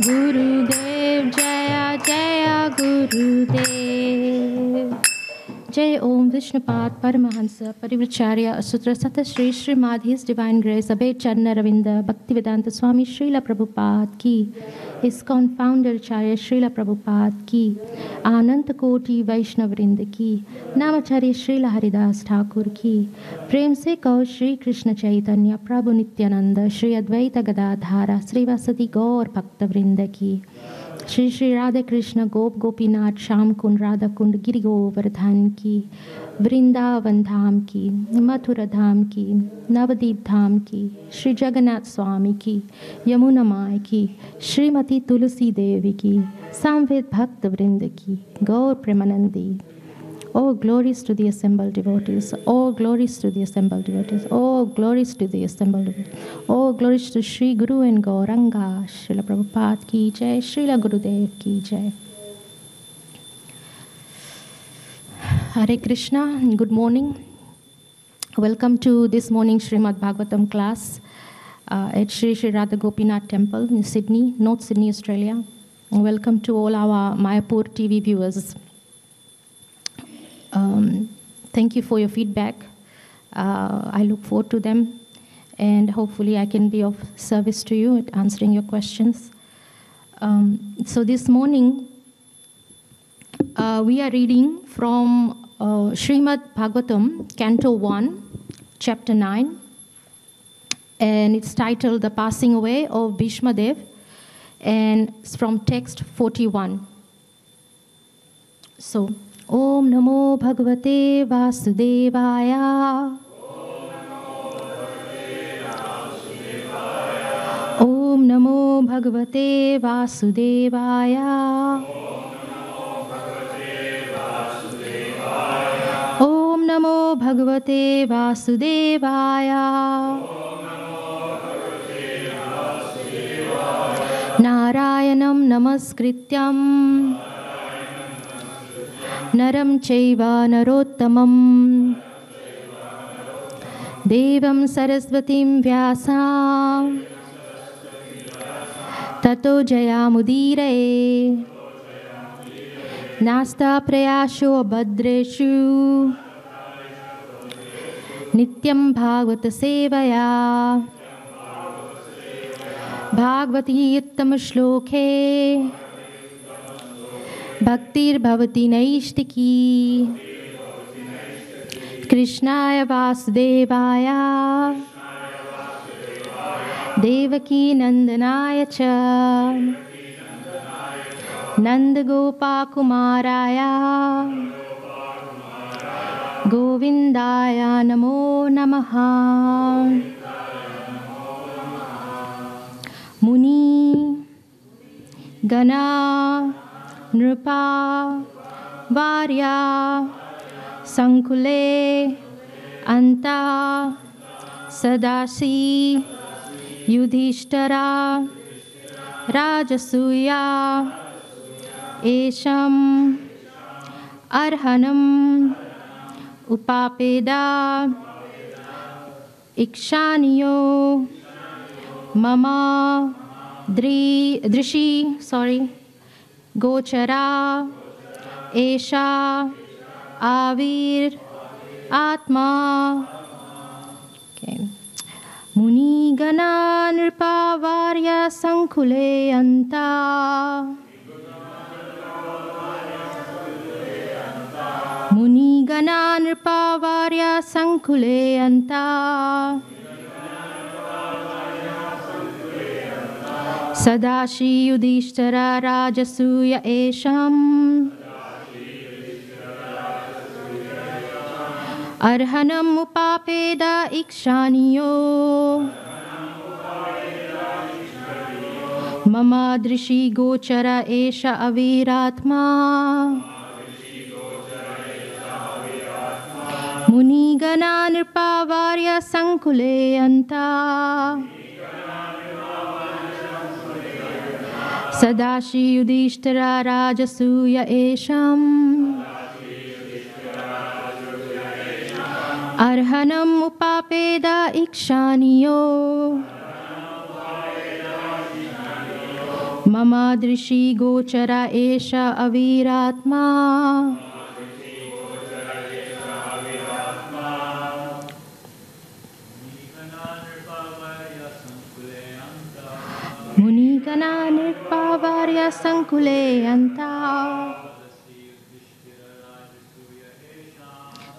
Gurudev Jaya Jaya Gurudev. Jai Om Vishnupad Paramahansa Parivracharya Sutra Sata Shri Srimad His Divine Grace Abhay Channa Ravinda Bhaktivedanta Swami Srila Prabhupada Ki, ISKCON Founder Acharya Srila Prabhupada Ki, Ananta Koti Vaishnavrinda Ki, Namacharya Srila Haridas Thakur Ki, Prem Se Kaho Shri Krishna Chaitanya Prabhu Nityananda Shri Advaita Gadadhara Srivasati Gaur Bhaktavrinda Ki, Shri Shri Radha Krishna Gop Gopinath Sham Kund Radha Kund Giri Govardhan Ki, Vrindavan Dham Ki, Mathura Dham Ki, Navadip Dham Ki, Shri Jagannath Swami Ki, Yamuna Mai Ki, Srimati Tulsi Devi Ki, Samved Bhakta Vrinda Ki, Gaur Premanandi. All glories to the assembled devotees. All glories to the assembled devotees. All glories to the assembled devotees. All glories to Sri Guru and Gauranga. Srila Prabhupada ki jai. Srila Gurudev ki jai. Hare Krishna. Good morning. Welcome to this morning Srimad Bhagavatam class at Shri Shri Radha Gopinath Temple in Sydney, North Sydney, Australia. And welcome to all our Mayapur TV viewers. Thank you for your feedback. I look forward to them, and hopefully I can be of service to you at answering your questions. So this morning, we are reading from Srimad Bhagavatam, Canto 1, Chapter 9, and it's titled The Passing Away of Bhishmadev, and it's from text 41. So, Om Namo Bhagavate Vasudevaya. Om Namo Bhagavate Vasudevaya. Om Namo Bhagavate Vasudevaya. Narayanam Namaskrityam Naram Chaiva Narottamam Devam Saraswatim Vyasa Tato Jayamudire Nasta Prayasho Bhadreshu Nityam Bhagavata Sevaya Bhagavati Uttam Shloke Bhaktir Bhavati Naishtiki Krishnaya Vasudevaya Devaki Nandanaya Cha Nanda Gopa Kumaraya Govindaya Namo Namaha. Muni Gana Nrupa Varya Sankule Anta Sadasi Yudhishthara Rajasuya Esham Arhanam Upapeda Ikshaniyo Mama Drishi Gochara Esha Avir Atma. Okay. Muni Gana Nripa Varya Sankule Anta. Muni Gana Nripa Varya Sankule Anta. Sadashi Yudhishthara Rajasuya Esham Arhanam Upapeda Ikshaniyo Mama Drishi Gochara Esha Aviratma Muni Gana Nripa Varya Sankule Anta Sadashi Yudhishthira Rajasuya Esham Arhanam Upapeda Ikshaniyo Mama drishi gochara esha aviratma. Munigana nirpavarya sankule anta.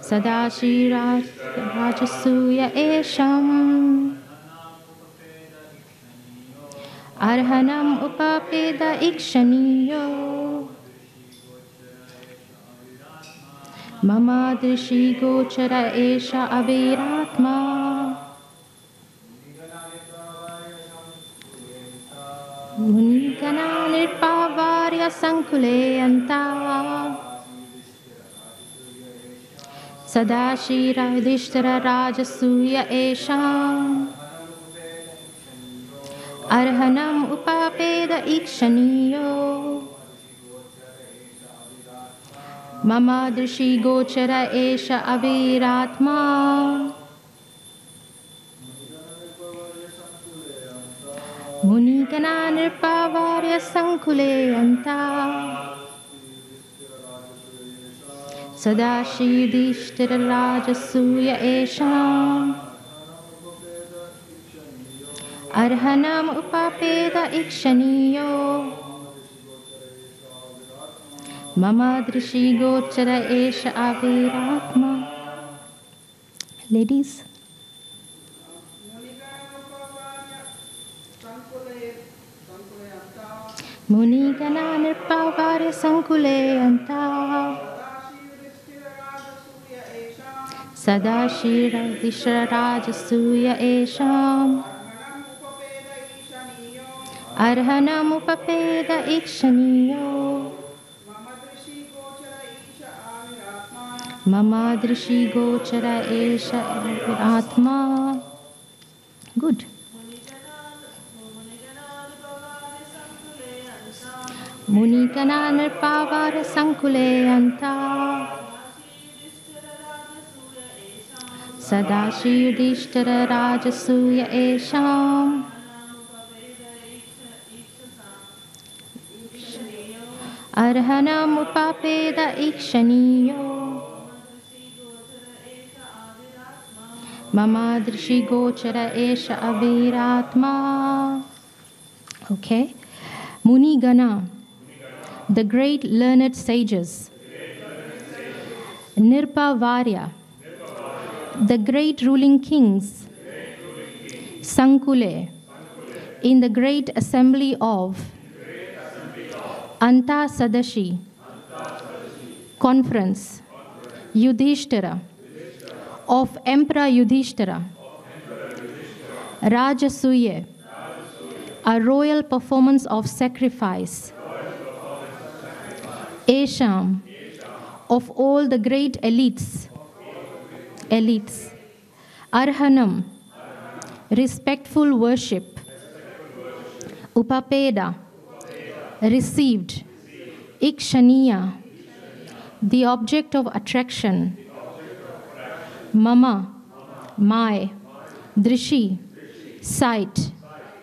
Sadashi rajasuya esham. Arhanam upapeda ikshaniyo. Mama drishi gochara esha aviratma. Munigana nirpavarya sankule anta. Sadashira Yudhishthira Rajasuya Esham. Arhanam upapeda ikshaniyo. Mama drishi gochara esha aviratma. Munigana nirpavarya sankule anta. Sadashi Yudhishthira Rajasuya Esham. Arhanam upapeda ikshaniyo. Mama drishi gochara esha aviratma. Ladies. Munigana nirpavarya sankule anta. Sadashira Yudhishthira Rajasuya Esham. Arhanam upapeda ikshaniyo. Mama drishi gochara esha aviratma. Good. Munigana nirpavarya sankule anta. Sadashi Yudhishthira Rajasuya Esham. Arhanam upapeda ikshaniyo. Mama drishi gochara esha aviratma. Okay. Munigana, the great learned sages. Nirpavarya, the great ruling kings. Sankule, in the great assembly of. Anta Sadashi, conference. Yudhishthira, of Emperor Yudhishthira. Rajasuya, a royal performance of sacrifice. Esham, of all the great elites. Arhanam, respectful worship. Upapeda, received. Ikshaniya, the object of attraction. Mama, my. Drishi, sight.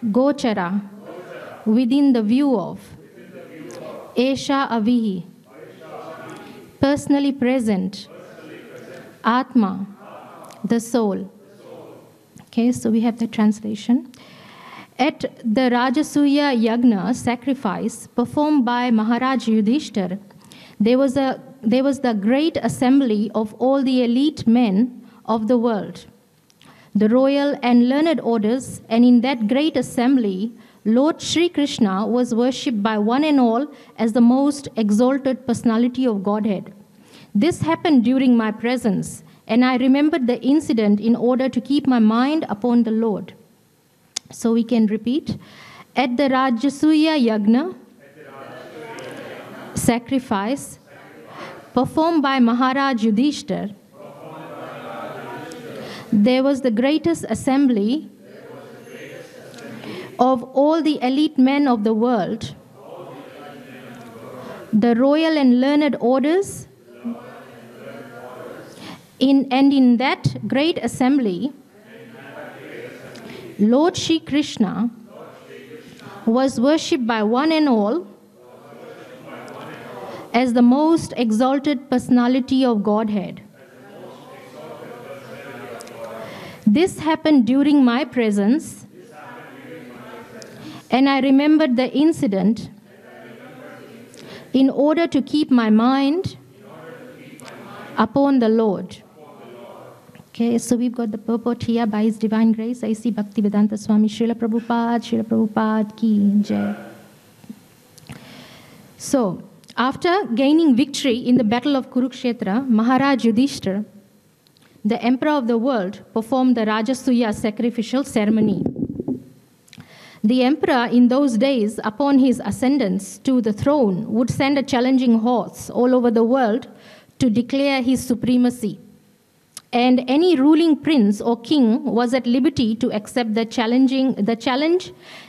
Gochara, within the view of. Esha avihi, personally present. Atma, the soul. Okay, so we have the translation. At the Rajasuya Yagna sacrifice performed by Maharaj Yudhishthir, there was the great assembly of all the elite men of the world, the royal and learned orders, and in that great assembly, Lord Sri Krishna was worshipped by one and all as the most exalted personality of Godhead. This happened during my presence, and I remembered the incident in order to keep my mind upon the Lord. So we can repeat. At the Rajasuya Yagna, sacrifice, performed by Maharaj Yudhishthir, there was the greatest assembly of all the elite men of the world, the royal and learned orders, and in that great assembly, Lord Sri Krishna was worshipped by one and all as the most exalted personality of Godhead. This happened during my presence, and I remembered the incident in order to keep my mind upon the Lord. Okay, so we've got the purport here by His Divine Grace. I see Bhaktivedanta Swami Srila Prabhupada ki jai. So, after gaining victory in the battle of Kurukshetra, Maharaj Yudhishthira, the emperor of the world, performed the Rajasuya sacrificial ceremony. The emperor in those days, upon his ascendance to the throne, would send a challenging horse all over the world to declare his supremacy. And any ruling prince or king was at liberty to accept the challenge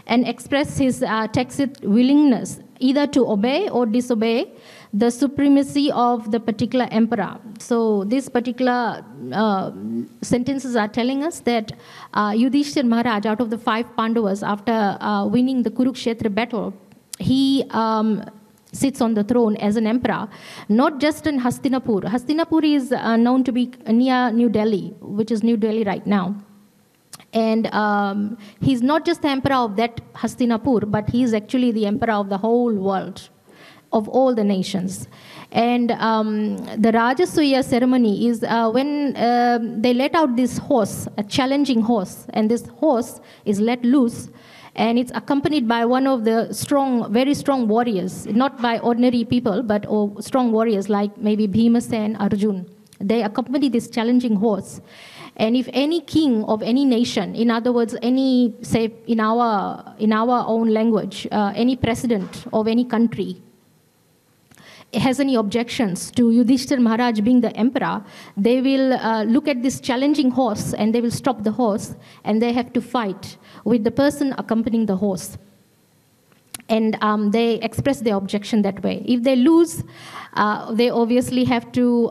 and express his tacit willingness either to obey or disobey the supremacy of the particular emperor. So these particular sentences are telling us that Yudhishthira Maharaj, out of the 5 Pandavas, after winning the Kurukshetra battle, he sits on the throne as an emperor, not just in Hastinapur. Hastinapur is known to be near New Delhi, which is New Delhi right now. And he's not just the emperor of that Hastinapur, but he's actually the emperor of the whole world, of all the nations. And the Rajasuya ceremony is when they let out this horse, a challenging horse, and this horse is let loose. And it's accompanied by one of the very strong warriors, not by ordinary people, but strong warriors like maybe Bhimasen, Arjun. They accompany this challenging horse. And if any king of any nation, in other words, any, say, in our own language, any president of any country, has any objections to Yudhishthira Maharaj being the emperor, they will look at this challenging horse and they will stop the horse and they have to fight with the person accompanying the horse. And they express their objection that way. If they lose, they obviously have to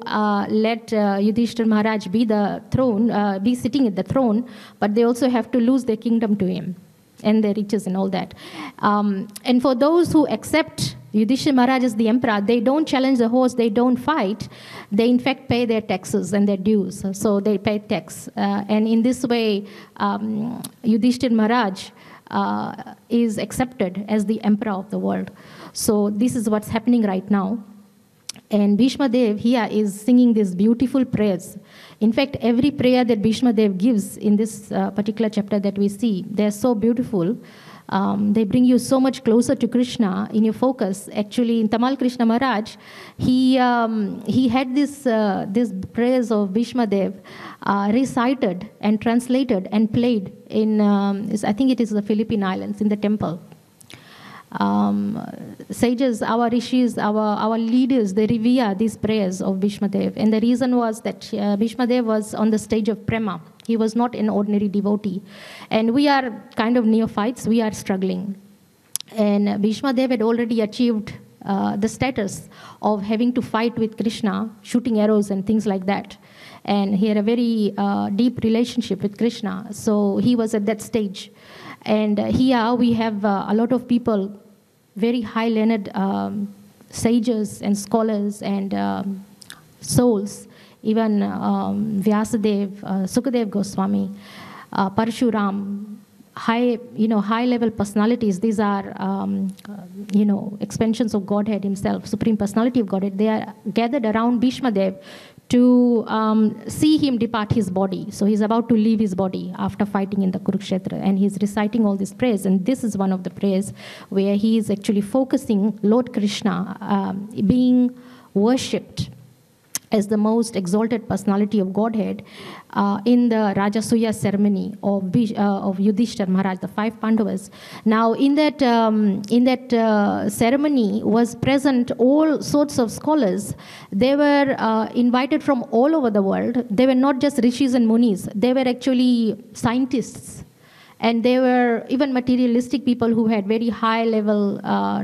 let Yudhishthira Maharaj be sitting at the throne, but they also have to lose their kingdom to him and their riches and all that. And for those who accept Yudhishthira Maharaj as the emperor, they don't challenge the horse, they don't fight. They in fact pay their taxes and their dues. So they pay tax. And in this way, Yudhishthira Maharaj is accepted as the emperor of the world. So this is what's happening right now. And Bhishma Dev here is singing these beautiful prayers. In fact, every prayer that Bhishma Dev gives in this particular chapter that we see, they're so beautiful. They bring you so much closer to Krishna in your focus. Actually, in Tamal Krishna Maharaj, he had this prayers of Bhishma Dev recited and translated and played in, I think it is the Philippine Islands, in the temple. Sages, our rishis, our leaders, they revere these prayers of Bhishma Dev. And the reason was that Bhishma Dev was on the stage of Prema. He was not an ordinary devotee. And we are kind of neophytes, we are struggling. And Bhishma Dev had already achieved the status of having to fight with Krishna, shooting arrows and things like that. And he had a very deep relationship with Krishna. So he was at that stage. And here we have a lot of people, very high-learned sages and scholars and souls, even Vyasadev, Sukadev Goswami, Parshuram, high-level personalities. These are, expansions of Godhead himself, Supreme Personality of Godhead. They are gathered around Bhishma Dev to see him depart his body. So he's about to leave his body after fighting in the Kurukshetra, and he's reciting all these prayers. And this is one of the prayers where he is actually focusing Lord Krishna being worshipped as the most exalted personality of Godhead in the Rajasuya ceremony of Yudhishthira Maharaj, the 5 Pandavas. Now, in that ceremony was present all sorts of scholars. They were invited from all over the world. They were not just rishis and munis. They were actually scientists. And they were even materialistic people who had very high-level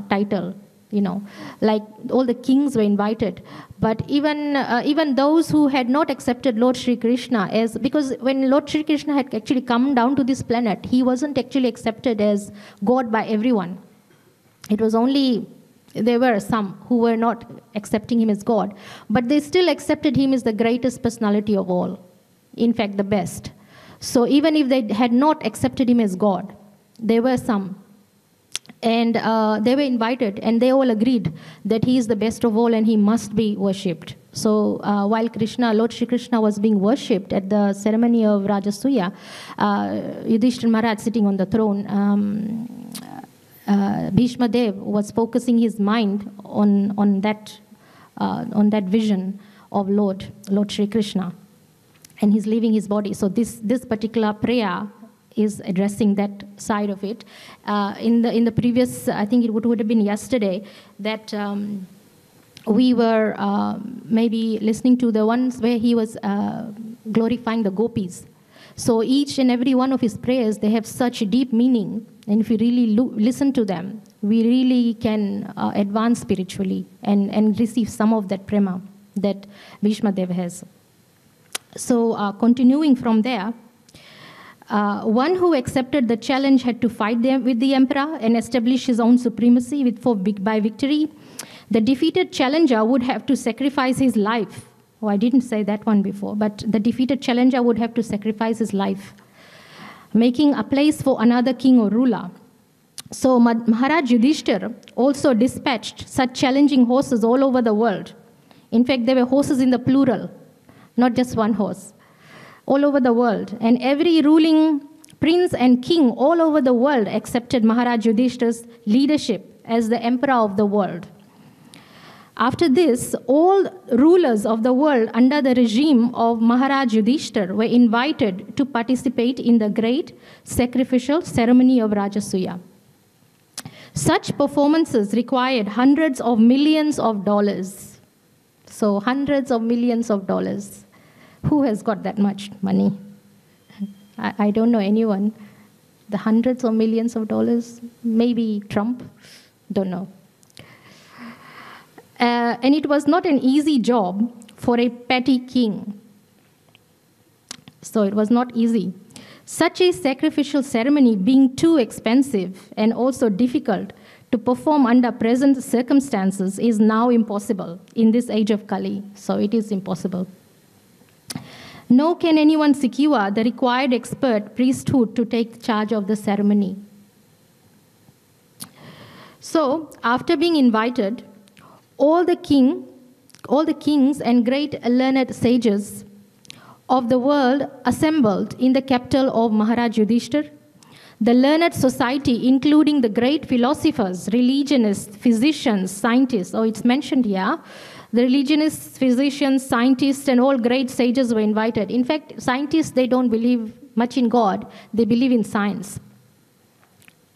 title. like all the kings were invited. But even those who had not accepted Lord Sri Krishna, because when Lord Sri Krishna had actually come down to this planet, he wasn't actually accepted as God by everyone. It was only, there were some who were not accepting him as God, but they still accepted him as the greatest personality of all, in fact the best. So even if they had not accepted him as God, there were some. And they were invited, and they all agreed that he is the best of all and he must be worshipped. So while Lord Shri Krishna was being worshipped at the ceremony of Rajasuya, Yudhishthira Maharaj sitting on the throne, Bhishma Dev was focusing his mind on that vision of Lord Shri Krishna, and he's leaving his body. So this particular prayer is addressing that side of it. In the previous, I think it would have been yesterday, that we were maybe listening to the ones where he was glorifying the gopis. So each and every one of his prayers, they have such deep meaning, and if we really listen to them, we really can advance spiritually and receive some of that prema that Bhishma Dev has. So continuing from there, one who accepted the challenge had to fight with the emperor and establish his own supremacy by victory. The defeated challenger would have to sacrifice his life. Oh, I didn't say that one before, but the defeated challenger would have to sacrifice his life, making a place for another king or ruler. So Maharaj Yudhishthira also dispatched such challenging horses all over the world. In fact, there were horses in the plural, not just one horse, all over the world. And every ruling prince and king all over the world accepted Maharaj Yudhishthira's leadership as the emperor of the world. After this, all rulers of the world under the regime of Maharaj Yudhishthira were invited to participate in the great sacrificial ceremony of Rajasuya. Such performances required hundreds of millions of dollars. So hundreds of millions of dollars. Who has got that much money? I don't know anyone. The hundreds of millions of dollars? Maybe Trump? Don't know. And it was not an easy job for a petty king. So it was not easy. Such a sacrificial ceremony being too expensive and also difficult to perform under present circumstances is now impossible in this age of Kali. So it is impossible. Nor can anyone secure the required expert priesthood to take charge of the ceremony. So, after being invited, all the kings and great learned sages of the world assembled in the capital of Maharaj Yudhishthira. The learned society, including the great philosophers, religionists, physicians, scientists, it's mentioned here, the religionists, physicians, scientists, and all great sages were invited. In fact, scientists, they don't believe much in God. They believe in science.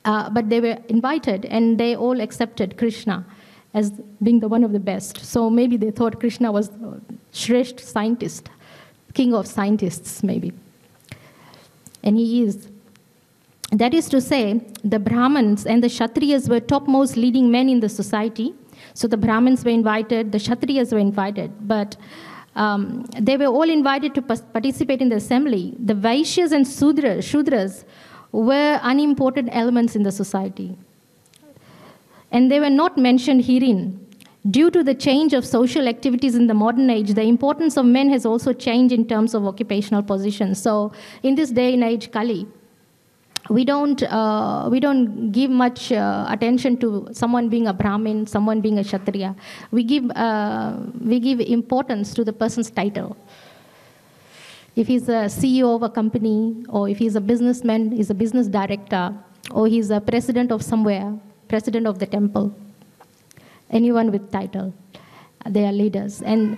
But they were invited, and they all accepted Krishna as being the one of the best. So maybe they thought Krishna was the Shresht scientist, king of scientists, maybe. And he is. That is to say, the Brahmins and the Kshatriyas were topmost leading men in the society. So the Brahmins were invited, the Kshatriyas were invited, but they were all invited to participate in the assembly. The Vaishyas and Shudras were unimportant elements in the society. And they were not mentioned herein. Due to the change of social activities in the modern age, the importance of men has also changed in terms of occupational positions. So in this day and age, Kali, we don't give much attention to someone being a Brahmin, someone being a Kshatriya. We give importance to the person's title. If he's a CEO of a company, or if he's a businessman, he's a business director, or he's a president of somewhere, president of the temple, anyone with title, they are leaders. And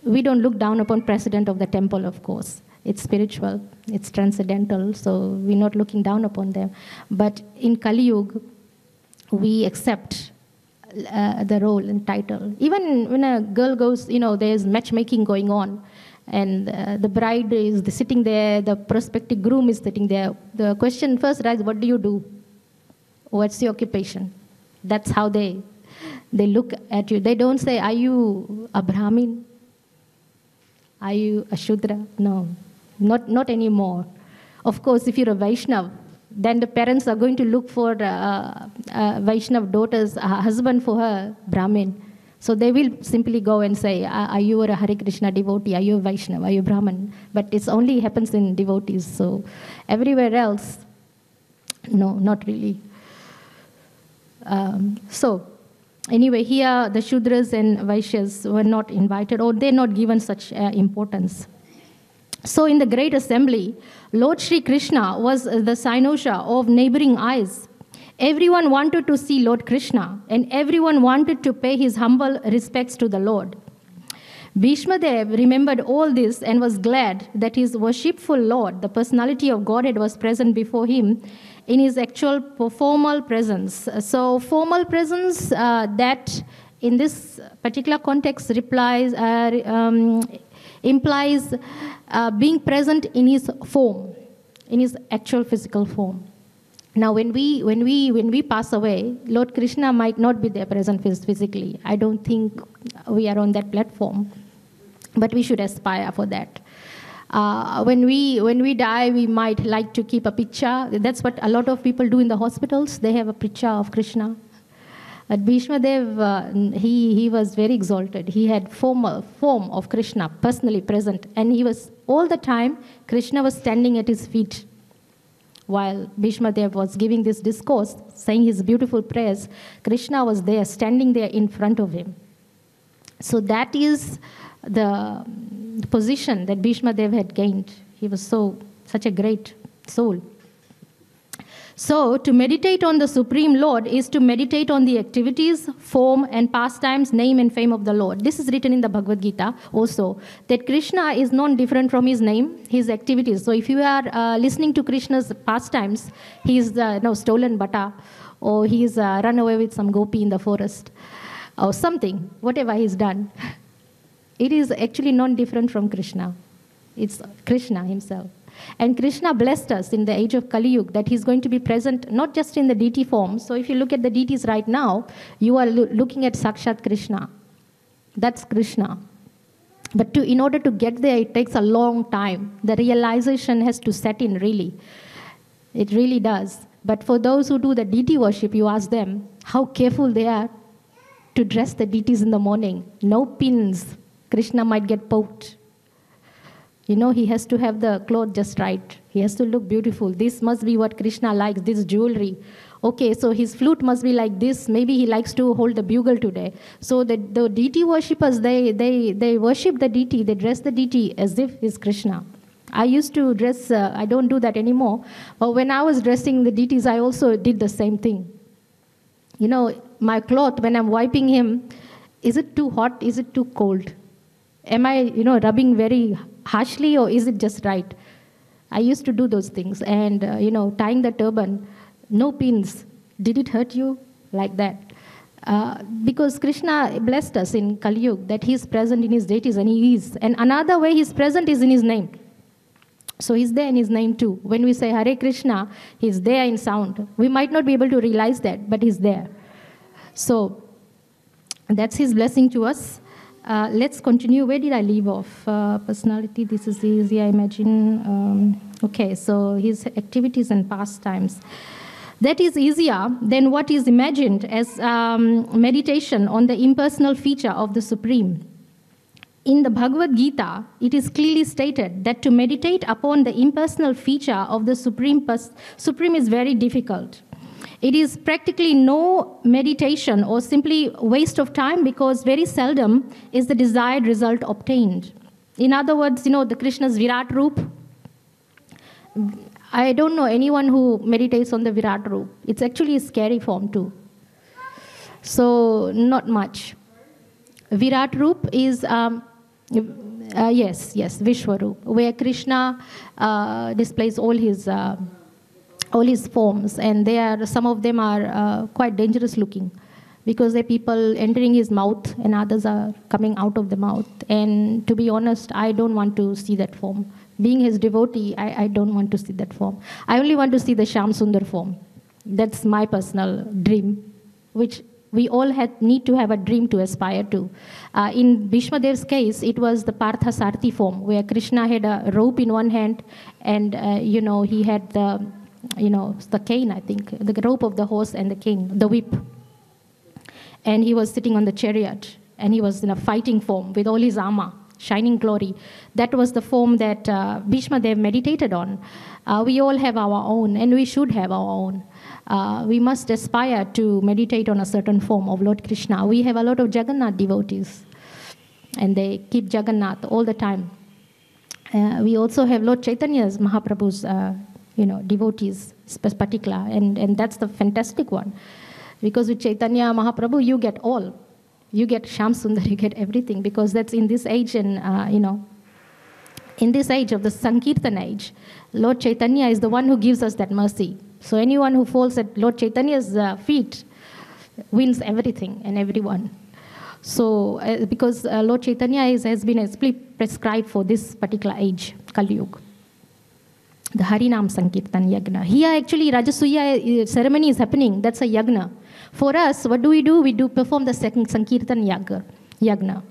we don't look down upon president of the temple, of course. It's spiritual, it's transcendental, so we're not looking down upon them. But in Kali Yuga, we accept the role and title. Even when a girl goes, there's matchmaking going on, and the bride is sitting there, the prospective groom is sitting there. The question first arises, what do you do? What's your occupation? That's how they They look at you. They don't say, are you a Brahmin? Are you a Shudra? No, not anymore. Of course, if you're a Vaishnav, then the parents are going to look for Vaishnav daughter's husband for her, Brahmin. So they will simply go and say, are you a Hare Krishna devotee? Are you a Vaishnav? Are you a Brahmin? But it only happens in devotees. So everywhere else, no, not really. So anyway, here the Shudras and Vaishyas were not invited, or they're not given such importance. So in the great assembly, Lord Sri Krishna was the cynosure of neighboring eyes. Everyone wanted to see Lord Krishna, and everyone wanted to pay his humble respects to the Lord. Bhishma Dev remembered all this and was glad that his worshipful Lord, the personality of Godhead, was present before him in his actual formal presence. So formal presence, that in this particular context implies being present in his form, in his actual physical form. Now, when we pass away, Lord Krishna might not be there present physically. I don't think we are on that platform, but we should aspire for that. When we die, we might like to keep a picture. That's what a lot of people do in the hospitals. They have a picture of Krishna. But Bhishma Dev, he was very exalted. He had form of Krishna personally present. And he was, all the time, Krishna was standing at his feet. While Bhishma Dev was giving this discourse, saying his beautiful prayers, Krishna was there, standing there in front of him. So that is the position that Bhishma Dev had gained. He was such a great soul. So, to meditate on the Supreme Lord is to meditate on the activities, form, and pastimes, name, and fame of the Lord. This is written in the Bhagavad Gita also, that Krishna is non-different from his name, his activities. So, if you are listening to Krishna's pastimes, he is stolen butter, or he is run away with some Gopi in the forest, or something, whatever he's done, it is actually non-different from Krishna. It's Krishna himself. And Krishna blessed us in the age of Kali Yuga that he's going to be present not just in the deity form. So if you look at the deities right now, you are looking at Sakshat Krishna. That's Krishna. But in order to get there, it takes a long time. The realization has to set in, really. It really does. But for those who do the deity worship, you ask them how careful they are to dress the deities in the morning. No pins. Krishna might get poked. He has to have the cloth just right. He has to look beautiful. This must be what Krishna likes, this jewelry. Okay, so his flute must be like this. Maybe he likes to hold the bugle today. So the deity worshippers, they worship the deity. They dress the deity as if he's Krishna. I used to dress, I don't do that anymore. But when I was dressing the deities, I also did the same thing. My cloth, when I'm wiping him, is it too hot? Is it too cold? Am I, rubbing very harshly, or is it just right? I used to do those things. And, tying the turban, no pins. Did it hurt you? Like that. Because Krishna blessed us in Kali Yuga that he is present in his deities, and he is. And another way he's present is in his name. So he's there in his name too. When we say Hare Krishna, he's there in sound. We might not be able to realize that, but he's there. So that's his blessing to us. Let's continue. Where did I leave off? Personality, this is easy, I imagine. Okay, so his activities and pastimes. That is easier than what is imagined as meditation on the impersonal feature of the Supreme. In the Bhagavad Gita, it is clearly stated that to meditate upon the impersonal feature of the Supreme is very difficult. It is practically no meditation or simply waste of time, because very seldom is the desired result obtained. In other words, the Krishna's Virat Roop. I don't know anyone who meditates on the Virat Roop. It's actually a scary form too. So not much. Virat Roop is, yes, Vishwaroop, where Krishna displays all his forms, and some of them are quite dangerous looking, because there are people entering his mouth and others are coming out of the mouth. And to be honest, I don't want to see that form. Being his devotee, I don't want to see that form. I only want to see the Shyam Sundar form. That's my personal dream, which We all need to have a dream to aspire to. In Bhishma Dev's case, it was the Partha Sarthi form, where Krishna had a rope in one hand, and he had the cane, I think, the rope of the horse and the cane, the whip. And he was sitting on the chariot, and he was in a fighting form with all his armor, shining glory. That was the form that Bhishma Dev meditated on. We all have our own, and we should have our own. We must aspire to meditate on a certain form of Lord Krishna. We have a lot of Jagannath devotees, and they keep Jagannath all the time. We also have Lord Chaitanya's, Mahaprabhu's, devotees, particular, and that's the fantastic one. Because with Chaitanya Mahaprabhu, you get all. You get Shyam Sundar, you get everything, because that's in this age, and in this age of the Sankirtan age, Lord Chaitanya is the one who gives us that mercy. So anyone who falls at Lord Chaitanya's feet wins everything and everyone. So because Lord Chaitanya has been explicitly prescribed for this particular age, Kali Yuga. The Harinam Sankirtan Yagna. Here actually Rajasuya ceremony is happening. That's a yagna. For us, what do? We do perform the second Sankirtan Yagna.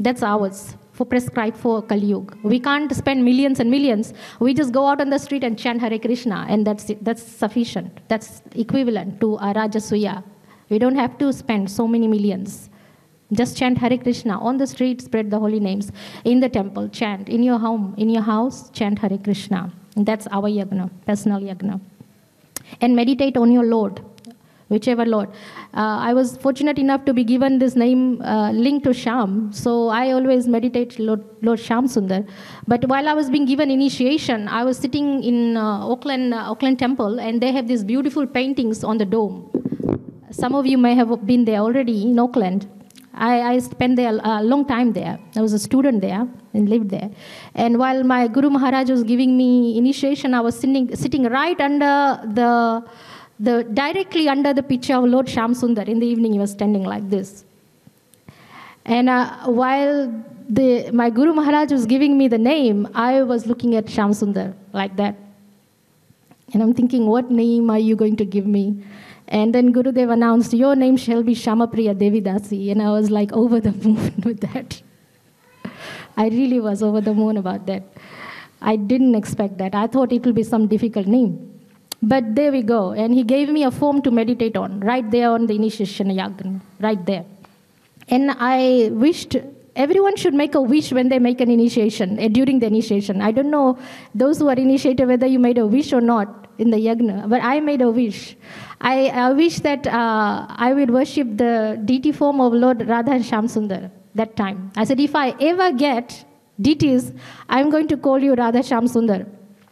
That's ours, for prescribed for Kali Yuga. We can't spend millions and millions. We just go out on the street and chant Hare Krishna, and that's sufficient. That's equivalent to a Rajasuya. We don't have to spend so many millions. Just chant Hare Krishna. On the street, spread the holy names. In the temple, chant. In your home, in your house, chant Hare Krishna. And that's our yagna, personal yagna. And meditate on your Lord, whichever Lord. I was fortunate enough to be given this name linked to Shyam, so I always meditate Lord Shyam Sundar. But while I was being given initiation, I was sitting in Auckland Temple, and they have these beautiful paintings on the dome. Some of you may have been there already in Auckland. I spent there a long time there. I was a student there and lived there. And while my Guru Maharaj was giving me initiation, I was sitting right under directly under the picture of Lord Shyam Sundar. In the evening, he was standing like this. And while my Guru Maharaj was giving me the name, I was looking at Shyam Sundar like that. And I'm thinking, what name are you going to give me? And then Gurudev announced, your name shall be Shamapriya Devidasi. And I was like over the moon with that. I really was over the moon about that. I didn't expect that. I thought it would be some difficult name. But there we go. And he gave me a form to meditate on, right there on the initiation yagna, right there. And I wished everyone should make a wish when they make an initiation, during the initiation. I don't know those who are initiated whether you made a wish or not in the yagna, but I made a wish. I wish that I would worship the deity form of Lord Radha and Shyam Sundar that time. I said, if I ever get deities, I'm going to call you Radha Shyam Sundar.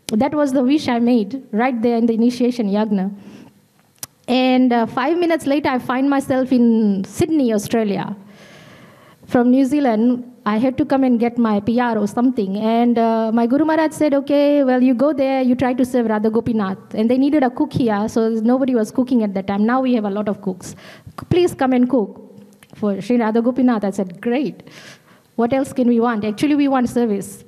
That was the wish I made right there in the initiation yagna. And 5 minutes later, I find myself in Sydney, Australia. From New Zealand, I had to come and get my PR or something. And my Guru Maharaj said, okay, well, you go there, you try to serve Radha Gopinath. And they needed a cook here, so nobody was cooking at that time. Now we have a lot of cooks. Please come and cook for Sri Radha Gopinath. I said, great. What else can we want? Actually, we want service.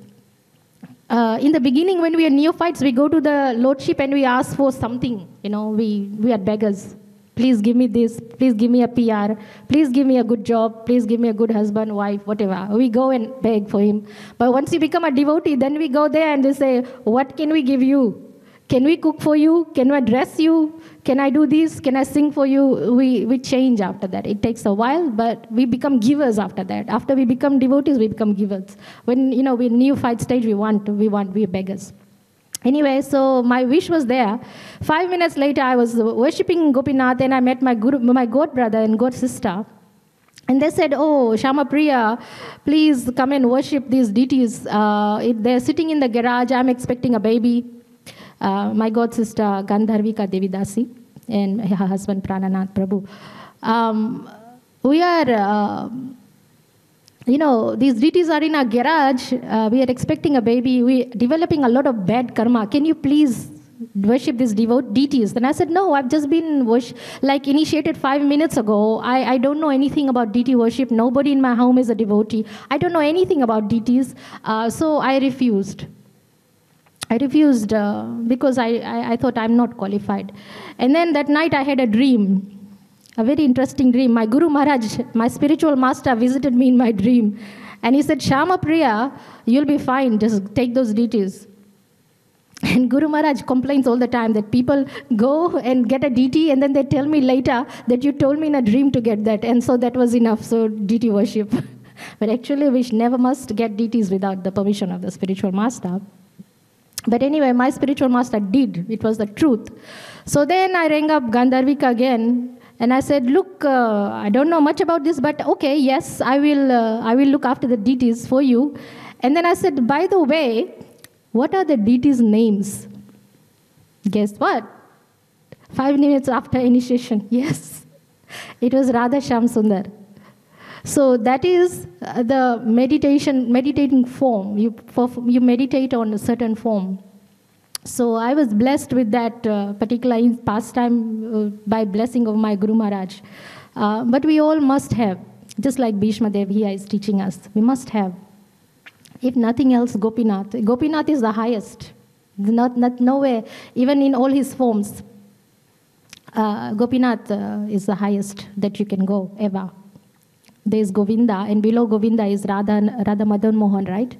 In the beginning, when we are neophytes, we go to the Lordship and we ask for something. We are beggars. Please give me this. Please give me a PR. Please give me a good job. Please give me a good husband, wife, whatever. We go and beg for him. But once you become a devotee, then we go there and they say, what can we give you? Can we cook for you? Can I dress you? Can I do this? Can I sing for you? We change after that. It takes a while, but we become givers after that. After we become devotees, we become givers. When, we're neophyte stage, we are beggars. Anyway, so my wish was there. 5 minutes later, I was worshipping Gopinath, and I met my god brother and god sister. And they said, oh, Shama Priya, please come and worship these deities. They're sitting in the garage. I'm expecting a baby. My god sister, Gandharvika Devidasi, and her husband, Prananath Prabhu. We are... these deities are in a garage. We are expecting a baby. We're developing a lot of bad karma. Can you please worship these deities? Then I said, no, I've just been initiated 5 minutes ago. I don't know anything about deity worship. Nobody in my home is a devotee. I don't know anything about deities. So I refused. Because I thought I'm not qualified. And then that night I had a dream. A very interesting dream. My Guru Maharaj, my spiritual master, visited me in my dream. And he said, Shayama Priya, you'll be fine. Just take those deities. And Guru Maharaj complains all the time that people go and get a deity and then they tell me later that you told me in a dream to get that. And so that was enough. So deity worship. But actually we never must get deities without the permission of the spiritual master. But anyway, my spiritual master did. It was the truth. So then I rang up Gandharvika again. And I said, look, I don't know much about this, but okay, yes, I will look after the deities for you. And then I said, by the way, what are the deities' names? Guess what? 5 minutes after initiation, yes. It was Radha Shyam Sundar. So that is the meditating form. You meditate on a certain form. So I was blessed with that particular pastime by blessing of my Guru Maharaj. But we all must have, just like Bhishma Dev here is teaching us, we must have, if nothing else, Gopinath. Gopinath is the highest. Not nowhere, even in all his forms. Gopinath is the highest that you can go ever. There is Govinda, and below Govinda is Radha Madan Mohan, right?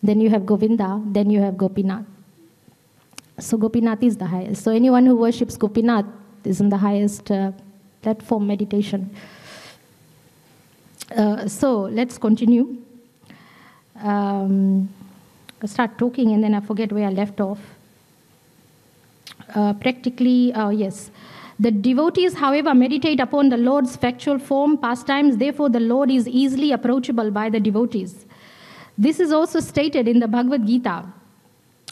Then you have Govinda, then you have Gopinath. So Gopinath is the highest. So anyone who worships Gopinath is in the highest platform meditation. So let's continue. I'll start talking and then I forget where I left off. Yes. The devotees, however, meditate upon the Lord's factual form, pastimes. Therefore, the Lord is easily approachable by the devotees. This is also stated in the Bhagavad Gita.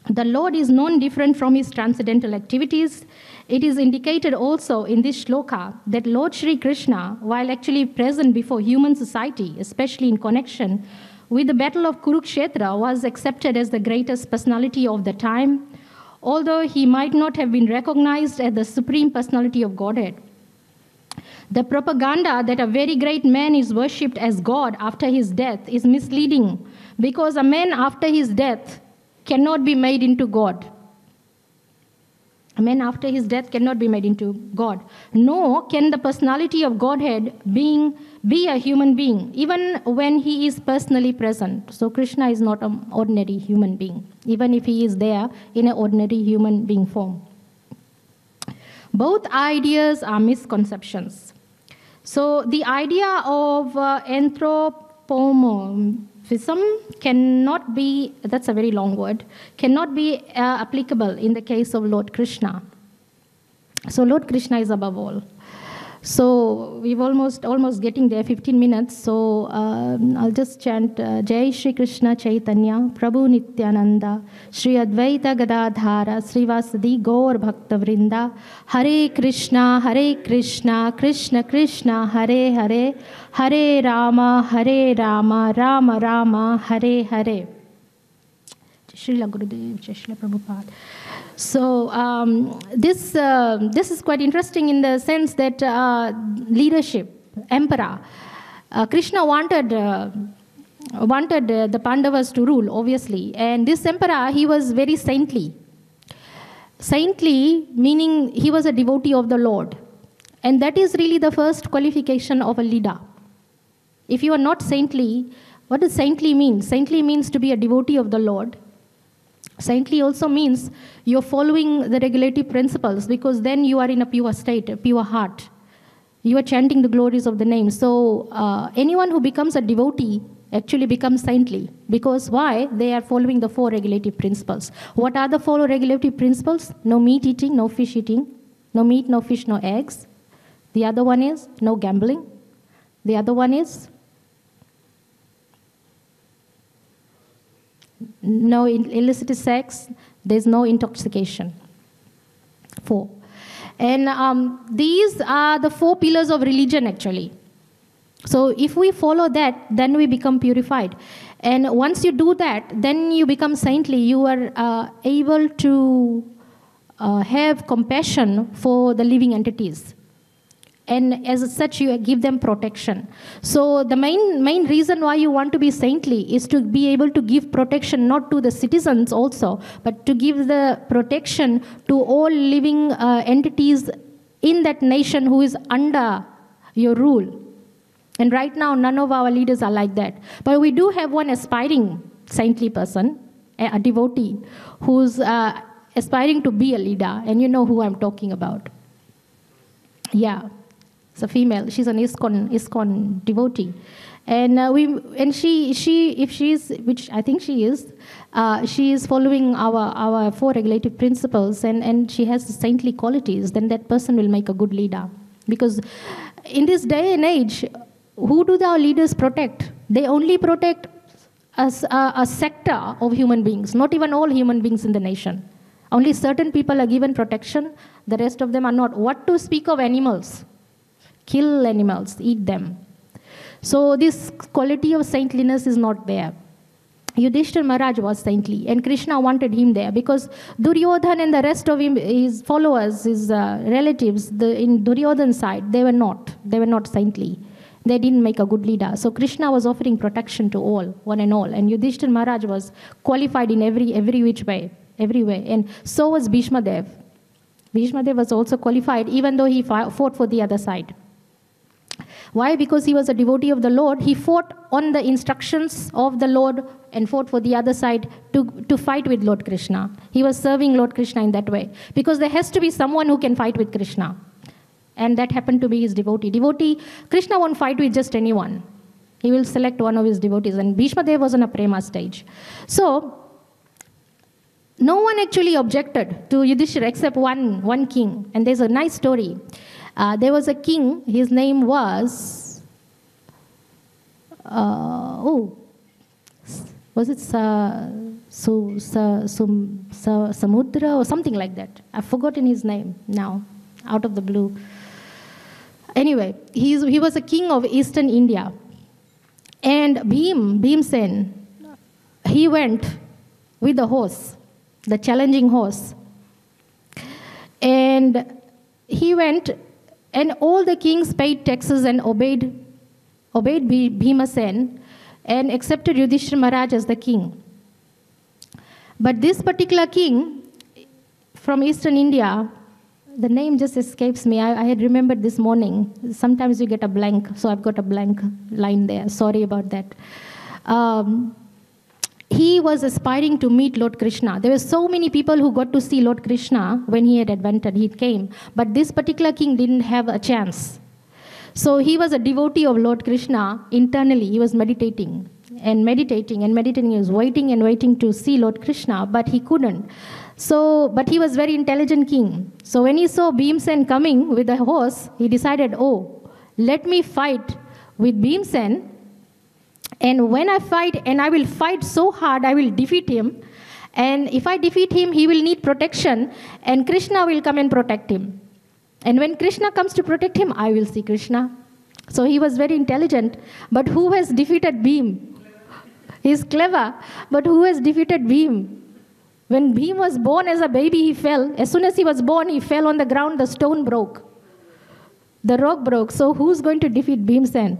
The Lord is known different from his transcendental activities. It is indicated also in this shloka that Lord Shri Krishna, while actually present before human society, especially in connection with the battle of Kurukshetra, was accepted as the greatest personality of the time, although he might not have been recognized as the supreme personality of Godhead. The propaganda that a very great man is worshipped as God after his death is misleading, because a man after his death cannot be made into God. A man after his death cannot be made into God. Nor can the personality of Godhead be a human being, even when he is personally present. So Krishna is not an ordinary human being, even if he is there in an ordinary human being form. Both ideas are misconceptions. So the idea of anthropomorphism cannot be, that's a very long word, cannot be applicable in the case of Lord Krishna. So Lord Krishna is above all. So we've almost getting there, 15 minutes. So I'll just chant Jai Shri Krishna Chaitanya Prabhu Nityananda Shri Advaita Gadadhara Srivasadi Gaur Bhakta Vrinda Hare Krishna Krishna Krishna Hare Hare Hare Rama Rama Rama Hare Hare. Srila Gurudev, Srila Prabhupada. So this is quite interesting in the sense that leadership, emperor, Krishna wanted the Pandavas to rule, obviously, and this emperor, he was very saintly. Saintly meaning he was a devotee of the Lord, and that is really the first qualification of a leader. If you are not saintly, what does saintly mean? Saintly means to be a devotee of the Lord. Saintly also means you're following the regulative principles, because then you are in a pure state, a pure heart. You are chanting the glories of the name. So anyone who becomes a devotee actually becomes saintly. Because why? They are following the 4 regulative principles. What are the 4 regulative principles? No meat eating, no fish eating. No meat, no fish, no eggs. The other one is no gambling. The other one is no illicit sex, there's no intoxication. 4. And these are the 4 pillars of religion actually. So if we follow that, then we become purified. And once you do that, then you become saintly. You are able to have compassion for the living entities. And as such, you give them protection. So the main reason why you want to be saintly is to be able to give protection not to the citizens also, but to give the protection to all living entities in that nation who is under your rule. And right now, none of our leaders are like that. But we do have one aspiring saintly person, a devotee, who's aspiring to be a leader. And you know who I'm talking about. Yeah, it's a female. She's an ISKCON devotee. And she, if she's, which I think she is following our 4 regulative principles, and she has saintly qualities, then that person will make a good leader. Because in this day and age, who do our leaders protect? They only protect a sector of human beings, not even all human beings in the nation. Only certain people are given protection, the rest of them are not. What to speak of animals? Kill animals, eat them. So this quality of saintliness is not there. Yudhishthira Maharaj was saintly, and Krishna wanted him there because Duryodhan and the rest of his followers, his relatives, in Duryodhan's side, they were not saintly. They didn't make a good leader. So Krishna was offering protection to all, one and all. And Yudhishthira Maharaj was qualified in every which way, every way. And so was Bhishma Dev. Bhishma Dev was also qualified, even though he fought for the other side. Why? Because he was a devotee of the Lord. He fought on the instructions of the Lord and fought for the other side to fight with Lord Krishna. He was serving Lord Krishna in that way. Because there has to be someone who can fight with Krishna. And that happened to be his devotee. Krishna won't fight with just anyone. He will select one of his devotees. And Bhishma Dev was on a prema stage. So, no one actually objected to Yudhishthira except one king. And there's a nice story. There was a king, his name was, was it Samudra or something like that? I've forgotten his name now, out of the blue. Anyway, he was a king of Eastern India. And Bhimsen, he went with the horse, the challenging horse. And he went, and all the kings paid taxes and obeyed Bhimasen and accepted Yudhishthira Maharaj as the king. But this particular king from Eastern India, the name just escapes me. I had remembered this morning. Sometimes you get a blank, so I've got a blank line there. Sorry about that. He was aspiring to meet Lord Krishna. There were so many people who got to see Lord Krishna when he had advented, he came. But this particular king didn't have a chance. So he was a devotee of Lord Krishna internally. He was meditating. He was waiting and waiting to see Lord Krishna, but he couldn't. But he was very intelligent king. So when he saw Bhimsen coming with a horse, he decided, let me fight with Bhimsen. And when I fight, and I will fight so hard, I will defeat him. And if I defeat him, he will need protection, and Krishna will come and protect him. And when Krishna comes to protect him, I will see Krishna. So he was very intelligent. But who has defeated Bhim? He's clever. But who has defeated Bhim? When Bhim was born as a baby, he fell. As soon as he was born, he fell on the ground, the stone broke. The rock broke. So who's going to defeat Bhimsen?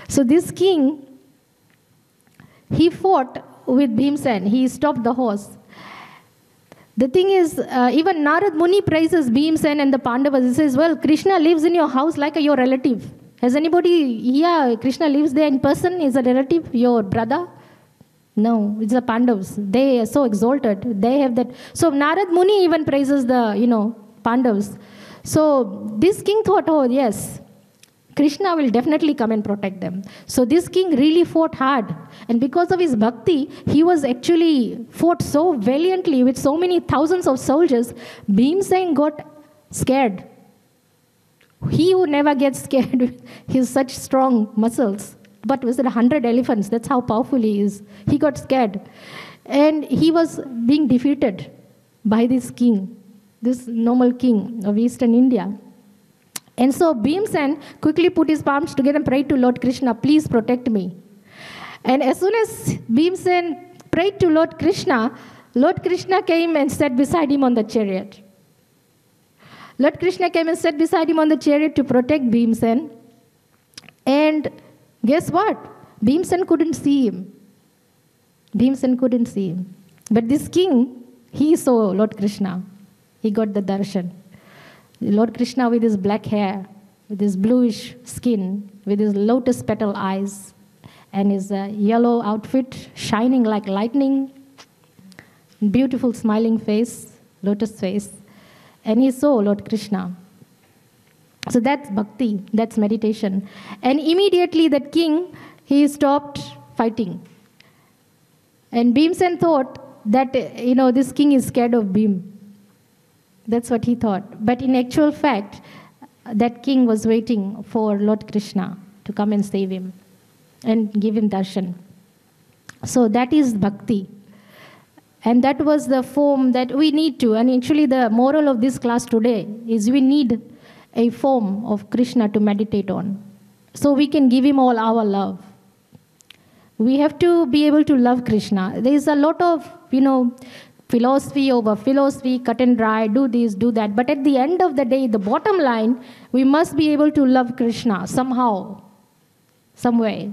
So this king, he fought with Bhimsen. He stopped the horse. The thing is, even Narad Muni praises Bhimsen and the Pandavas. He says, well, Krishna lives in your house like your relative. Has anybody here, Krishna lives there in person? Is a relative, your brother? No, it's the Pandavas. They are so exalted. They have that. So Narad Muni even praises the, Pandavas. So this king thought, yes, Krishna will definitely come and protect them. So this king really fought hard. And because of his bhakti, he was actually fought so valiantly with so many thousands of soldiers. Bhimsen got scared. He who never gets scared with his such strong muscles. But was it 100 elephants? That's how powerful he is. He got scared. And he was being defeated by this king, this normal king of Eastern India. And so Bhimsen quickly put his palms together and prayed to Lord Krishna, please protect me. And as soon as Bhimsen prayed to Lord Krishna came and sat beside him on the chariot. Lord Krishna came and sat beside him on the chariot to protect Bhimsen. And guess what? Bhimsen couldn't see him. Bhimsen couldn't see him. But this king, he saw Lord Krishna. He got the darshan. Lord Krishna with his black hair, with his bluish skin, with his lotus petal eyes, and his yellow outfit shining like lightning, beautiful smiling face, lotus face, and he saw Lord Krishna. So that's bhakti, that's meditation. And immediately that king, he stopped fighting. And Bhimsen thought that, this king is scared of Bhim. That's what he thought. But in actual fact, that king was waiting for Lord Krishna to come and save him and give him darshan. So that is bhakti. And that was the form that we need to. And actually the moral of this class today is we need a form of Krishna to meditate on. So we can give him all our love. We have to be able to love Krishna. There is a lot of, philosophy over philosophy, cut and dry, do this, do that. But at the end of the day, the bottom line, we must be able to love Krishna somehow, some way.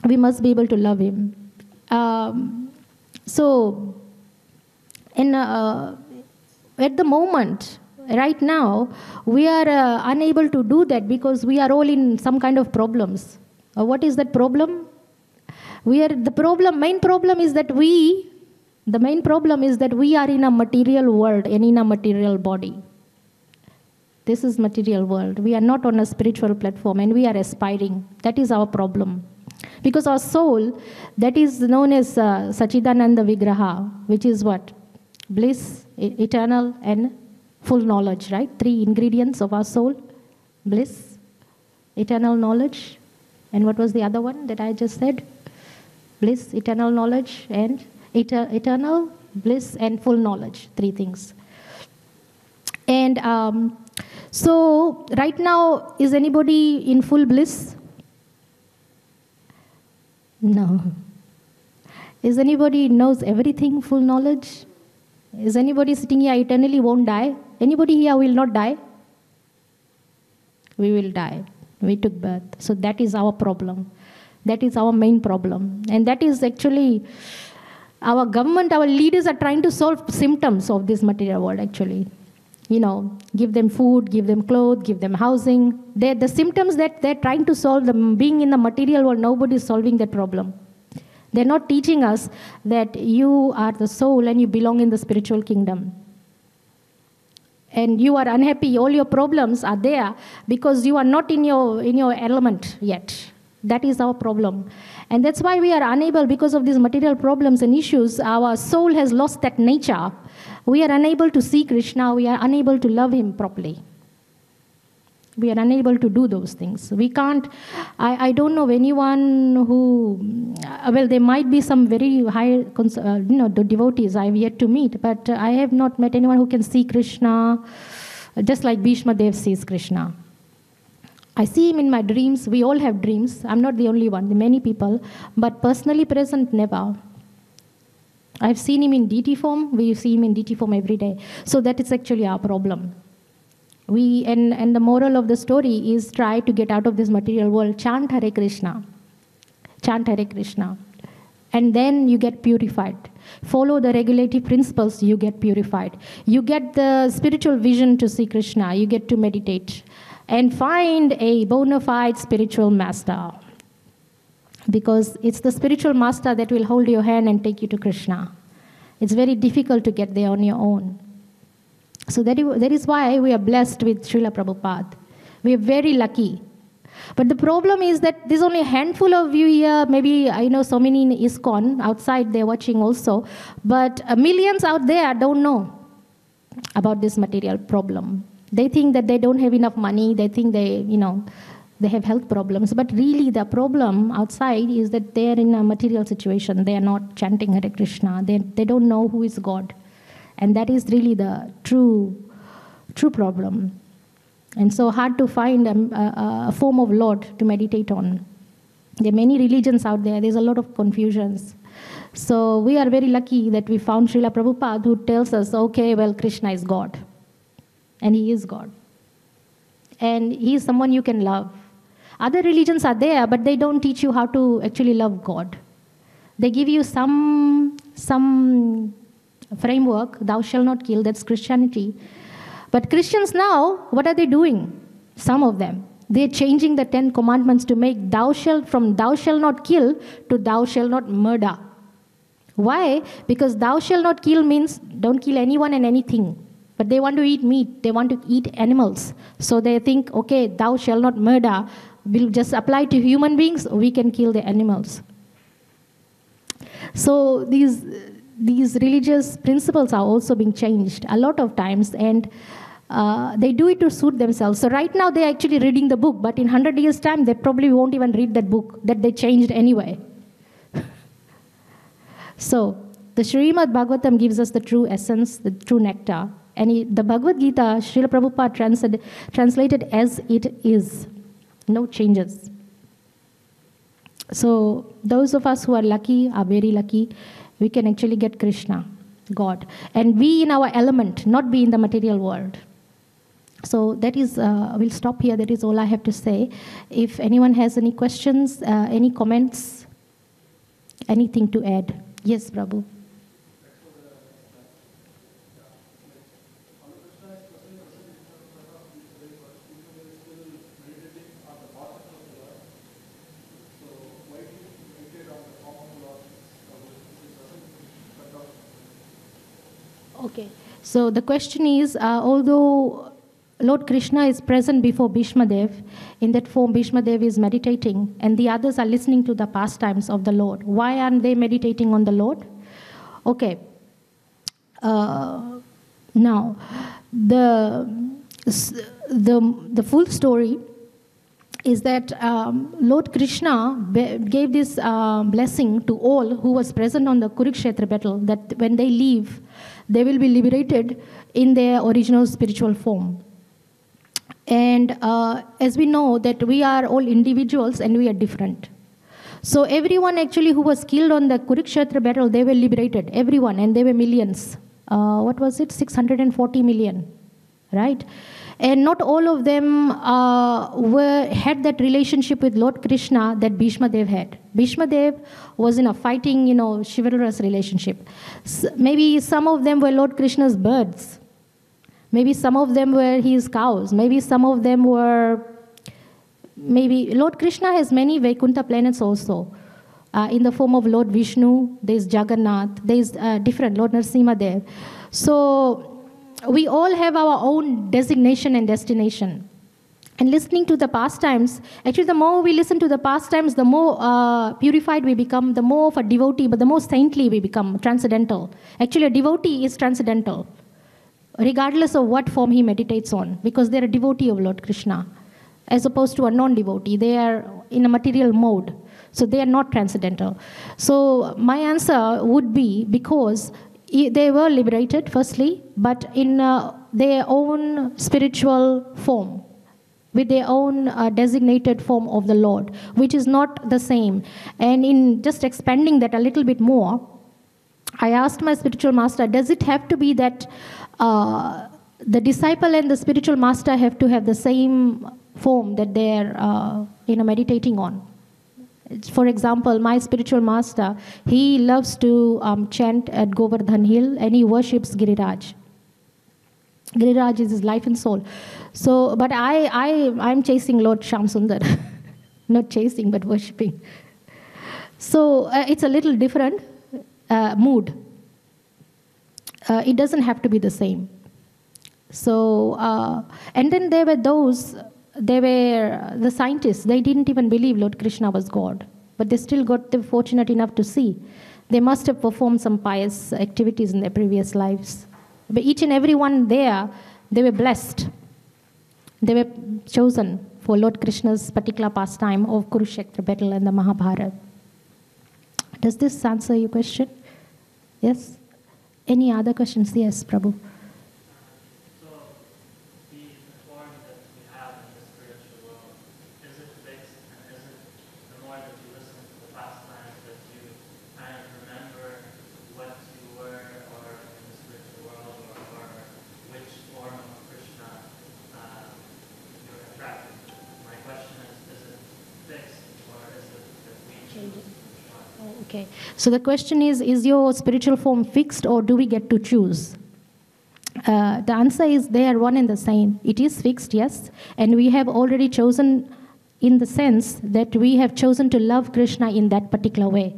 We must be able to love him. At the moment, right now, we are unable to do that because we are all in some kind of problems. What is that problem? The main problem is that we are in a material world and in a material body. This is material world. We are not on a spiritual platform and we are aspiring. That is our problem. Because our soul, that is known as Sachidananda Vigraha, which is what? Bliss, eternal, and full knowledge, right? 3 ingredients of our soul. Bliss, eternal knowledge, and what was the other one that I just said? Bliss, eternal knowledge, and eternal, bliss, and full knowledge. 3 things. And so right now, is anybody in full bliss? No. Is anybody knows everything, full knowledge? Is anybody sitting here eternally won't die? Anybody here will not die? We will die. We took birth. So that is our problem. That is our main problem. And that is actually our government, our leaders are trying to solve symptoms of this material world actually. Give them food, give them clothes, give them housing. The symptoms that they're trying to solve, being in the material world, nobody is solving that problem. They're not teaching us that you are the soul and you belong in the spiritual kingdom. And you are unhappy, all your problems are there because you are not in your element yet. That is our problem. And that's why we are unable, because of these material problems and issues, our soul has lost that nature. We are unable to see Krishna, we are unable to love him properly. We are unable to do those things. We can't, I don't know anyone who, there might be some very high, the devotees I have yet to meet, but I have not met anyone who can see Krishna just like Bhishma Dev sees Krishna. I see him in my dreams. We all have dreams. I'm not the only one, there are many people, but personally present, never. I've seen him in DT form. We see him in DT form every day. So that is actually our problem. And the moral of the story is try to get out of this material world. Chant Hare Krishna. Chant Hare Krishna. And then you get purified. Follow the regulative principles, you get purified. You get the spiritual vision to see Krishna. You get to meditate. And find a bona fide spiritual master. Because it's the spiritual master that will hold your hand and take you to Krishna. It's very difficult to get there on your own. So that is why we are blessed with Srila Prabhupada. We are very lucky. But the problem is that there's only a handful of you here, maybe I know so many in ISKCON, outside they're watching also, but millions out there don't know about this material problem. They think that they don't have enough money, they think they have health problems, but really the problem outside is that they're in a material situation. They are not chanting Hare Krishna. They don't know who is God. And that is really the true problem. And so hard to find a form of Lord to meditate on. There are many religions out there. There's a lot of confusions. So we are very lucky that we found Srila Prabhupada who tells us, okay, well, Krishna is God. And he is God. And he is someone you can love. Other religions are there, but they don't teach you how to actually love God. They give you some framework, thou shalt not kill, that's Christianity. But Christians now, what are they doing? Some of them. They're changing the 10 commandments to make from thou shalt not kill to thou shalt not murder. Why? Because thou shalt not kill means don't kill anyone and anything. But they want to eat meat. They want to eat animals. So they think, okay, thou shalt not murder will just apply to human beings. We can kill the animals. So these religious principles are also being changed a lot of times, and they do it to suit themselves. So right now they're actually reading the book, but in 100 years' time they probably won't even read that book that they changed anyway. So the Srimad Bhagavatam gives us the true essence, the true nectar. And the Bhagavad Gita, Srila Prabhupada translated as it is. No changes. So those of us who are lucky are very lucky. We can actually get Krishna, God, and be in our element, not be in the material world. So that is, we'll stop here. That is all I have to say. If anyone has any questions, any comments, anything to add. Yes, Prabhu. Okay, so the question is, although Lord Krishna is present before Bhishma Dev, in that form Bhishma Dev is meditating, and the others are listening to the pastimes of the Lord. Why aren't they meditating on the Lord? Okay, now the full story is that Lord Krishna gave this blessing to all who was present on the Kurukshetra battle, that when they leave, they will be liberated in their original spiritual form. And as we know that we are all individuals and we are different. So everyone actually who was killed on the Kurukshetra battle, they were liberated, everyone, and they were millions. What was it? 640 million, right? And not all of them had that relationship with Lord Krishna that Bhishma Dev had. Bhishma Dev was in a fighting, chivalrous relationship. Maybe some of them were Lord Krishna's birds. Maybe some of them were his cows. Maybe some of them were... Maybe Lord Krishna has many Vaikuntha planets also. In the form of Lord Vishnu, there's Jagannath, there's different, Lord Narasimha Dev. So we all have our own designation and destination. And listening to the pastimes, actually the more we listen to the pastimes, the more purified we become, the more of a devotee, but the more saintly we become, transcendental. Actually a devotee is transcendental, regardless of what form he meditates on, because they're a devotee of Lord Krishna, as opposed to a non-devotee. They are in a material mode, so they are not transcendental. So my answer would be because they were liberated, firstly, but in their own spiritual form, with their own designated form of the Lord, which is not the same. And in just expanding that a little bit more, I asked my spiritual master, does it have to be that the disciple and the spiritual master have to have the same form that they're meditating on? For example, my spiritual master, he loves to chant at Govardhan Hill, and he worships Giriraj. Giriraj is his life and soul. So, but I'm chasing Lord Shyam Sundar. Not chasing, but worshipping. So it's a little different mood. It doesn't have to be the same. So, and then there were those... They were the scientists. They didn't even believe Lord Krishna was God. But they still got fortunate enough to see. They must have performed some pious activities in their previous lives. But each and every one there, they were blessed. They were chosen for Lord Krishna's particular pastime of Kurukshetra battle and the Mahabharata. Does this answer your question? Yes? Any other questions? Yes, Prabhu. Okay, so the question is your spiritual form fixed or do we get to choose? The answer is they are one and the same. It is fixed, yes, and we have already chosen in the sense that we have chosen to love Krishna in that particular way.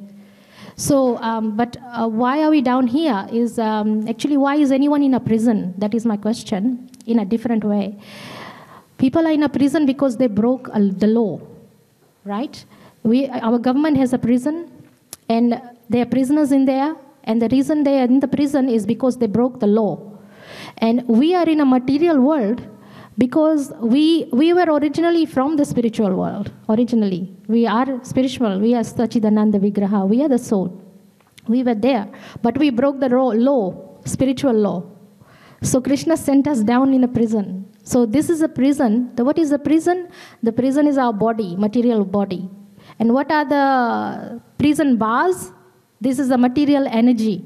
So, but why are we down here is, actually, why is anyone in a prison? That is my question, in a different way. People are in a prison because they broke the law, right? Our government has a prison, and there are prisoners in there, and the reason they are in the prison is because they broke the law. And we are in a material world because we were originally from the spiritual world. Originally, we are spiritual. We are Sachidananda Vigraha. We are the soul. We were there, but we broke the law, spiritual law. So Krishna sent us down in a prison. So this is a prison. What is the prison? The prison is our body, material body. And what are the prison bars? This is the material energy.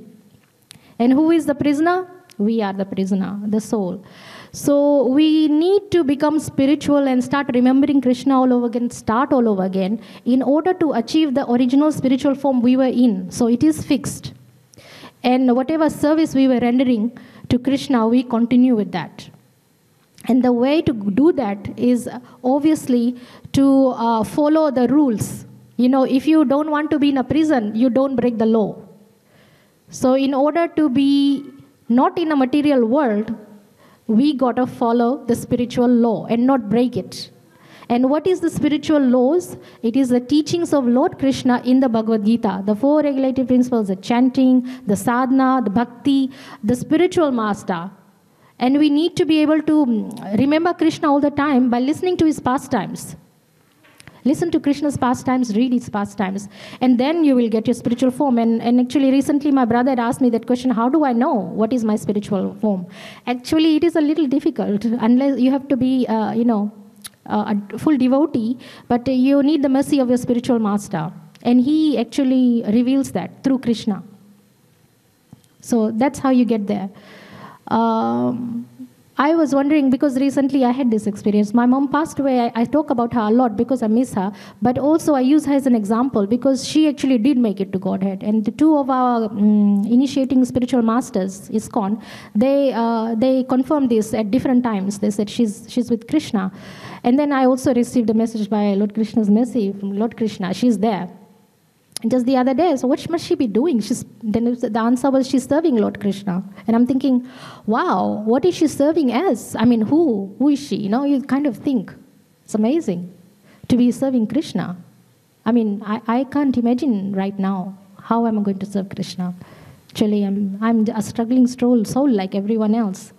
And who is the prisoner? We are the prisoner, the soul. So we need to become spiritual and start remembering Krishna all over again, start all over again, in order to achieve the original spiritual form we were in. So it is fixed. And whatever service we were rendering to Krishna, we continue with that. And the way to do that is obviously to follow the rules. You know, if you don't want to be in a prison, you don't break the law. So in order to be not in a material world, we got to follow the spiritual law and not break it. And what is the spiritual laws? It is the teachings of Lord Krishna in the Bhagavad Gita. The 4 regulative principles, the chanting, the sadhana, the bhakti, the spiritual master. And we need to be able to remember Krishna all the time by listening to his pastimes. Listen to Krishna's pastimes, read his pastimes, and then you will get your spiritual form. And actually, recently my brother had asked me that question, how do I know what is my spiritual form? Actually, it is a little difficult, unless you have to be, a full devotee, but you need the mercy of your spiritual master. And he actually reveals that through Krishna. So that's how you get there. I was wondering, because recently I had this experience. My mom passed away. I talk about her a lot because I miss her. But also I use her as an example because she actually did make it to Godhead. And the 2 of our initiating spiritual masters, ISKCON, they confirmed this at different times. They said she's with Krishna. And then I also received a message by Lord Krishna's mercy from Lord Krishna. She's there. Just the other day, so what must she be doing? Then the answer was she's serving Lord Krishna. And I'm thinking, wow, what is she serving as? I mean, who is she? You know, you kind of think, it's amazing to be serving Krishna. I mean, I can't imagine right now how am I going to serve Krishna. Actually, I'm a struggling soul like everyone else.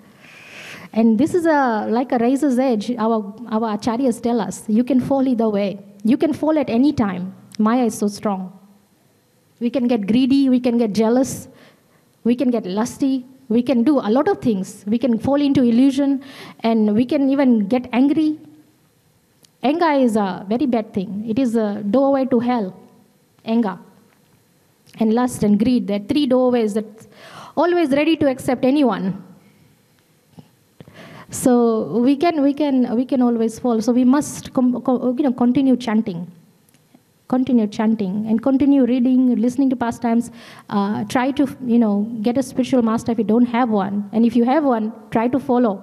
And this is like a razor's edge. Our acharyas tell us, you can fall either way. You can fall at any time. Maya is so strong. We can get greedy, we can get jealous, we can get lusty, we can do a lot of things. We can fall into illusion, and we can even get angry. Anger is a very bad thing. It is a doorway to hell. Anger and lust and greed, there are 3 doorways that's always ready to accept anyone. So we can always fall. So we must continue chanting. Continue chanting and continue reading, listening to pastimes. Try to, get a spiritual master if you don't have one. And if you have one, try to follow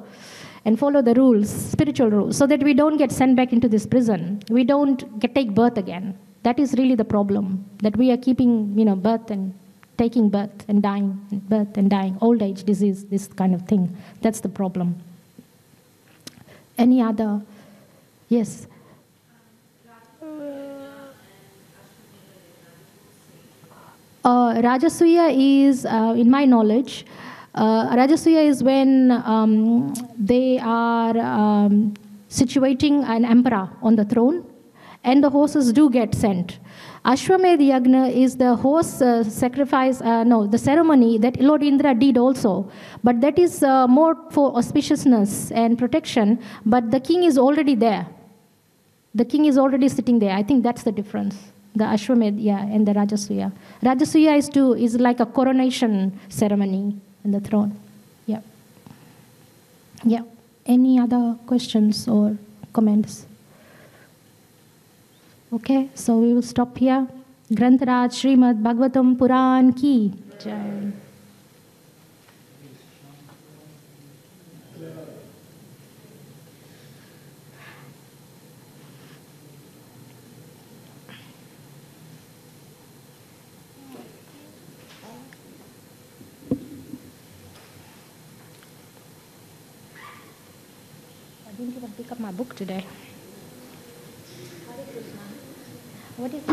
the rules, spiritual rules, so that we don't get sent back into this prison. We don't take birth again. That is really the problem, that we are keeping, birth and taking birth and dying, old age, disease, this kind of thing. That's the problem. Any other? Yes. Rajasuya is, in my knowledge, Rajasuya is when they are situating an emperor on the throne, and the horses do get sent. Ashwamedh Yagna is the horse sacrifice, the ceremony that Lord Indra did also. But that is more for auspiciousness and protection, but the king is already there. The king is already sitting there. I think that's the difference. The Ashwamedh, and the Rajasuya. Rajasuya is like a coronation ceremony in the throne. Yeah. Yeah. Any other questions or comments? Okay, so we will stop here. Grantaraj Srimad Bhagavatam Puran Ki Jai. didn't even pick up my book today. What is